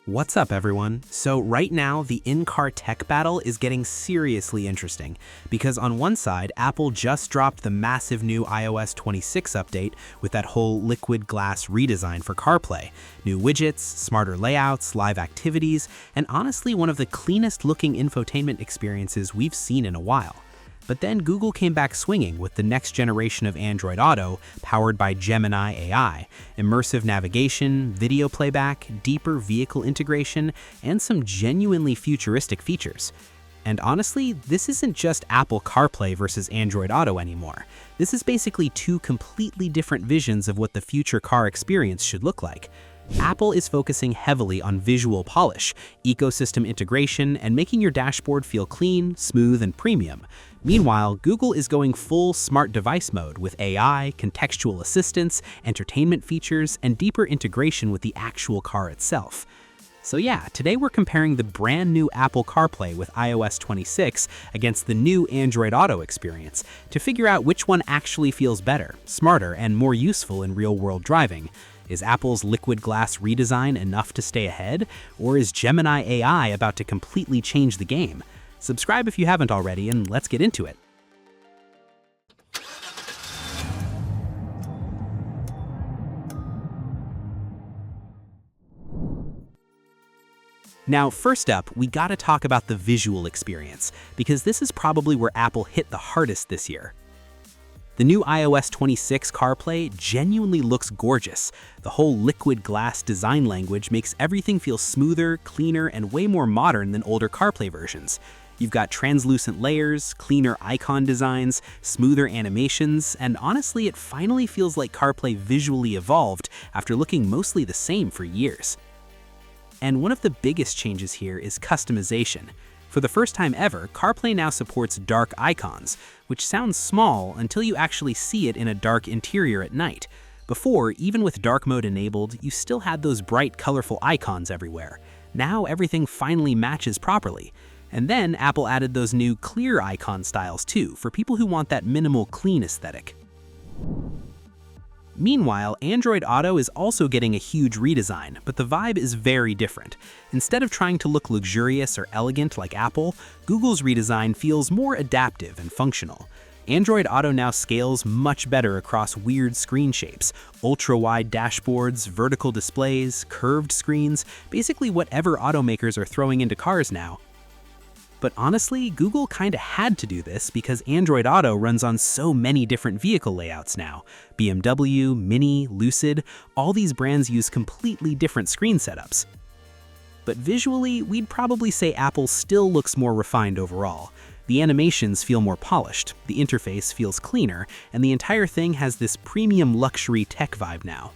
What's up, everyone? So right now, the in-car tech battle is getting seriously interesting because on one side, Apple just dropped the massive new iOS 26 update with that whole liquid glass redesign for CarPlay, new widgets, smarter layouts, live activities, and honestly one of the cleanest looking infotainment experiences we've seen in a while. But then Google came back swinging with the next generation of Android Auto powered by Gemini AI, immersive navigation, video playback, deeper vehicle integration, and some genuinely futuristic features. And honestly, this isn't just Apple CarPlay versus Android Auto anymore. This is basically two completely different visions of what the future car experience should look like. Apple is focusing heavily on visual polish, ecosystem integration, and making your dashboard feel clean, smooth, and premium. Meanwhile, Google is going full smart device mode with AI, contextual assistance, entertainment features, and deeper integration with the actual car itself. So yeah, today we're comparing the brand new Apple CarPlay with iOS 26 against the new Android Auto experience to figure out which one actually feels better, smarter, and more useful in real-world driving. Is Apple's liquid glass redesign enough to stay ahead, or is Gemini AI about to completely change the game? Subscribe if you haven't already, and let's get into it. Now, first up, we gotta talk about the visual experience, because this is probably where Apple hit the hardest this year. The new iOS 26 CarPlay genuinely looks gorgeous. The whole liquid glass design language makes everything feel smoother, cleaner, and way more modern than older CarPlay versions. You've got translucent layers, cleaner icon designs, smoother animations, and honestly, it finally feels like CarPlay visually evolved after looking mostly the same for years. And one of the biggest changes here is customization. For the first time ever, CarPlay now supports dark icons, which sounds small until you actually see it in a dark interior at night. Before, even with dark mode enabled, you still had those bright, colorful icons everywhere. Now everything finally matches properly. And then Apple added those new clear icon styles too, for people who want that minimal, clean aesthetic. Meanwhile, Android Auto is also getting a huge redesign, but the vibe is very different. Instead of trying to look luxurious or elegant like Apple, Google's redesign feels more adaptive and functional. Android Auto now scales much better across weird screen shapes, ultra-wide dashboards, vertical displays, curved screens, basically whatever automakers are throwing into cars now. But honestly, Google kinda had to do this because Android Auto runs on so many different vehicle layouts now. BMW, Mini, Lucid, all these brands use completely different screen setups. But visually, we'd probably say Apple still looks more refined overall. The animations feel more polished, the interface feels cleaner, and the entire thing has this premium luxury tech vibe now.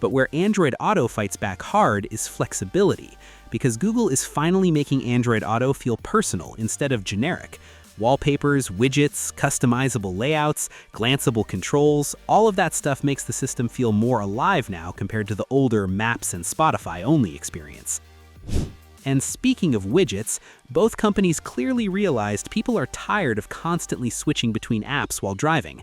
But where Android Auto fights back hard is flexibility, because Google is finally making Android Auto feel personal instead of generic. Wallpapers, widgets, customizable layouts, glanceable controls, all of that stuff makes the system feel more alive now compared to the older Maps and Spotify-only experience. And speaking of widgets, both companies clearly realized people are tired of constantly switching between apps while driving.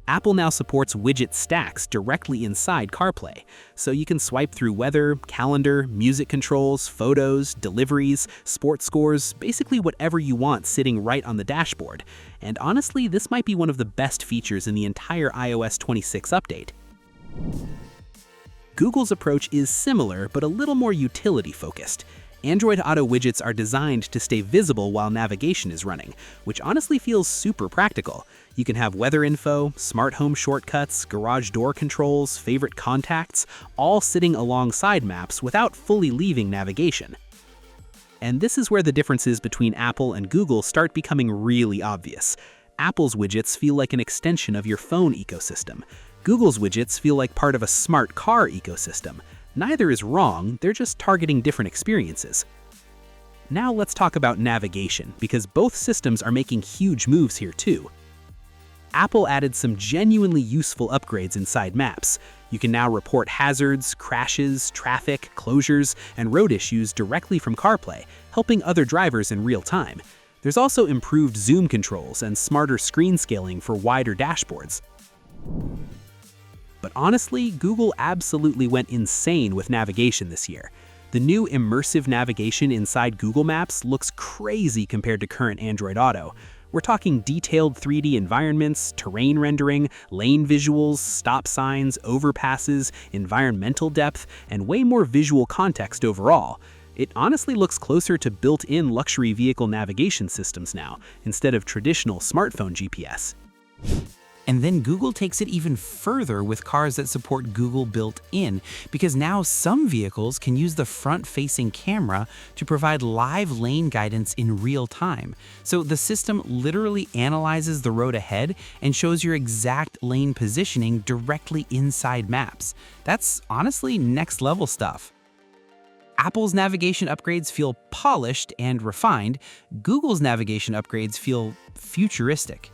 Apple now supports widget stacks directly inside CarPlay, so you can swipe through weather, calendar, music controls, photos, deliveries, sports scores, basically whatever you want sitting right on the dashboard. And honestly, this might be one of the best features in the entire iOS 26 update. Google's approach is similar, but a little more utility-focused. Android Auto widgets are designed to stay visible while navigation is running, which honestly feels super practical. You can have weather info, smart home shortcuts, garage door controls, favorite contacts, all sitting alongside maps without fully leaving navigation. And this is where the differences between Apple and Google start becoming really obvious. Apple's widgets feel like an extension of your phone ecosystem. Google's widgets feel like part of a smart car ecosystem. Neither is wrong, they're just targeting different experiences. Now let's talk about navigation, because both systems are making huge moves here too. Apple added some genuinely useful upgrades inside Maps. You can now report hazards, crashes, traffic, closures, and road issues directly from CarPlay, helping other drivers in real time. There's also improved zoom controls and smarter screen scaling for wider dashboards. But honestly, Google absolutely went insane with navigation this year. The new immersive navigation inside Google Maps looks crazy compared to current Android Auto. We're talking detailed 3D environments, terrain rendering, lane visuals, stop signs, overpasses, environmental depth, and way more visual context overall. It honestly looks closer to built-in luxury vehicle navigation systems now, instead of traditional smartphone GPS. And then Google takes it even further with cars that support Google built-in, because now some vehicles can use the front-facing camera to provide live lane guidance in real time. So the system literally analyzes the road ahead and shows your exact lane positioning directly inside maps. That's honestly next-level stuff. Apple's navigation upgrades feel polished and refined. Google's navigation upgrades feel futuristic.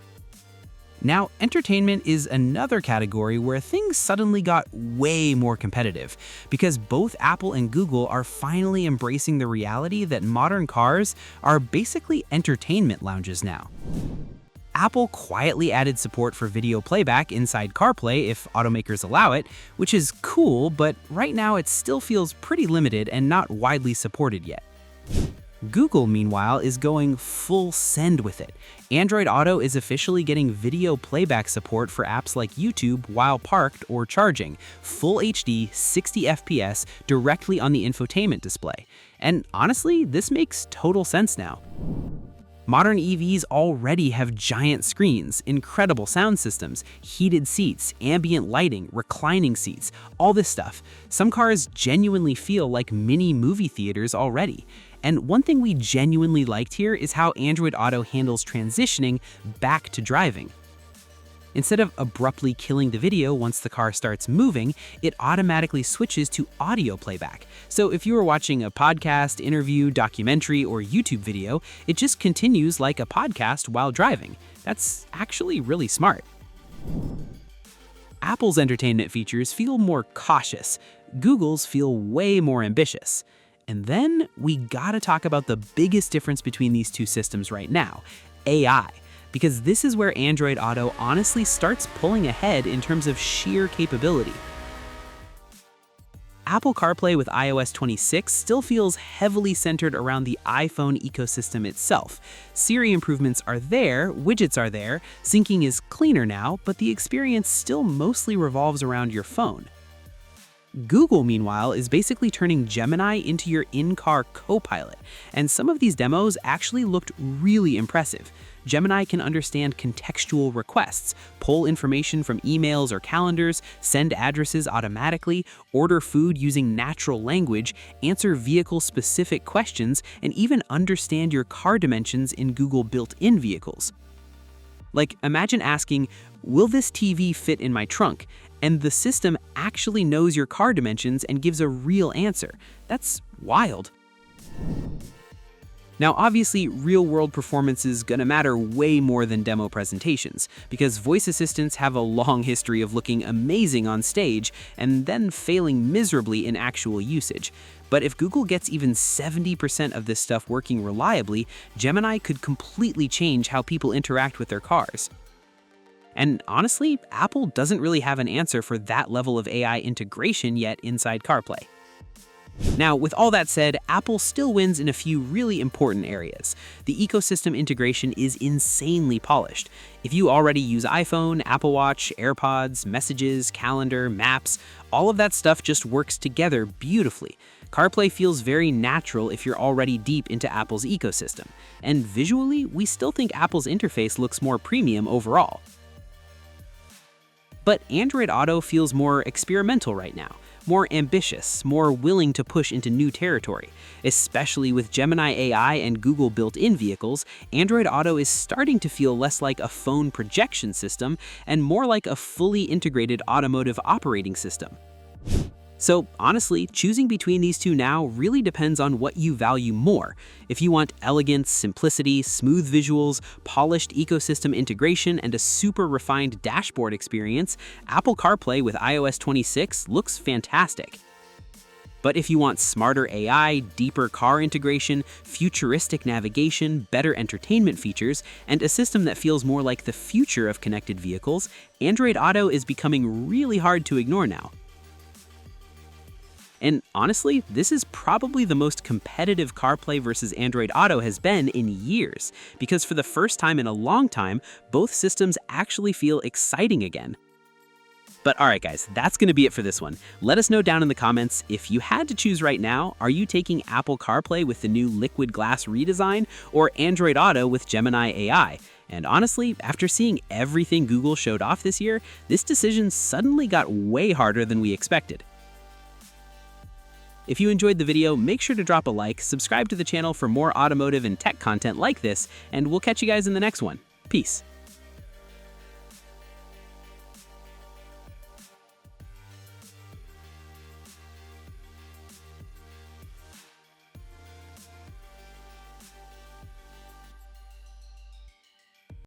Now, entertainment is another category where things suddenly got way more competitive, because both Apple and Google are finally embracing the reality that modern cars are basically entertainment lounges now. Apple quietly added support for video playback inside CarPlay if automakers allow it, which is cool, but right now it still feels pretty limited and not widely supported yet. Google, meanwhile, is going full send with it. Android Auto is officially getting video playback support for apps like YouTube while parked or charging, full HD, 60 FPS directly on the infotainment display. And honestly, this makes total sense now. Modern EVs already have giant screens, incredible sound systems, heated seats, ambient lighting, reclining seats, all this stuff. Some cars genuinely feel like mini movie theaters already. And one thing we genuinely liked here is how Android Auto handles transitioning back to driving. Instead of abruptly killing the video once the car starts moving, it automatically switches to audio playback. So if you were watching a podcast, interview, documentary, or YouTube video, it just continues like a podcast while driving. That's actually really smart. Apple's entertainment features feel more cautious. Google's feel way more ambitious. And then we gotta talk about the biggest difference between these two systems right now, AI. Because this is where Android Auto honestly starts pulling ahead in terms of sheer capability. Apple CarPlay with iOS 26 still feels heavily centered around the iPhone ecosystem itself. Siri improvements are there, widgets are there, syncing is cleaner now, but the experience still mostly revolves around your phone. Google, meanwhile, is basically turning Gemini into your in-car co-pilot, and some of these demos actually looked really impressive. Gemini can understand contextual requests, pull information from emails or calendars, send addresses automatically, order food using natural language, answer vehicle-specific questions, and even understand your car dimensions in Google built-in vehicles. Like, imagine asking, "Will this TV fit in my trunk?" And the system actually knows your car dimensions and gives a real answer. That's wild. Now, obviously, real-world performance is gonna matter way more than demo presentations, because voice assistants have a long history of looking amazing on stage and then failing miserably in actual usage. But if Google gets even 70% of this stuff working reliably, Gemini could completely change how people interact with their cars. And honestly, Apple doesn't really have an answer for that level of AI integration yet inside CarPlay. Now, with all that said, Apple still wins in a few really important areas. The ecosystem integration is insanely polished. If you already use iPhone, Apple Watch, AirPods, Messages, Calendar, Maps, all of that stuff just works together beautifully. CarPlay feels very natural if you're already deep into Apple's ecosystem. And visually, we still think Apple's interface looks more premium overall. But Android Auto feels more experimental right now, more ambitious, more willing to push into new territory. Especially with Gemini AI and Google built-in vehicles, Android Auto is starting to feel less like a phone projection system and more like a fully integrated automotive operating system. So honestly, choosing between these two now really depends on what you value more. If you want elegance, simplicity, smooth visuals, polished ecosystem integration, and a super refined dashboard experience, Apple CarPlay with iOS 26 looks fantastic. But if you want smarter AI, deeper car integration, futuristic navigation, better entertainment features, and a system that feels more like the future of connected vehicles, Android Auto is becoming really hard to ignore now. And honestly, this is probably the most competitive CarPlay versus Android Auto has been in years, because for the first time in a long time, both systems actually feel exciting again. But alright guys, that's going to be it for this one. Let us know down in the comments, if you had to choose right now, are you taking Apple CarPlay with the new Liquid Glass redesign or Android Auto with Gemini AI? And honestly, after seeing everything Google showed off this year, this decision suddenly got way harder than we expected. If you enjoyed the video, make sure to drop a like, subscribe to the channel for more automotive and tech content like this, and we'll catch you guys in the next one. Peace.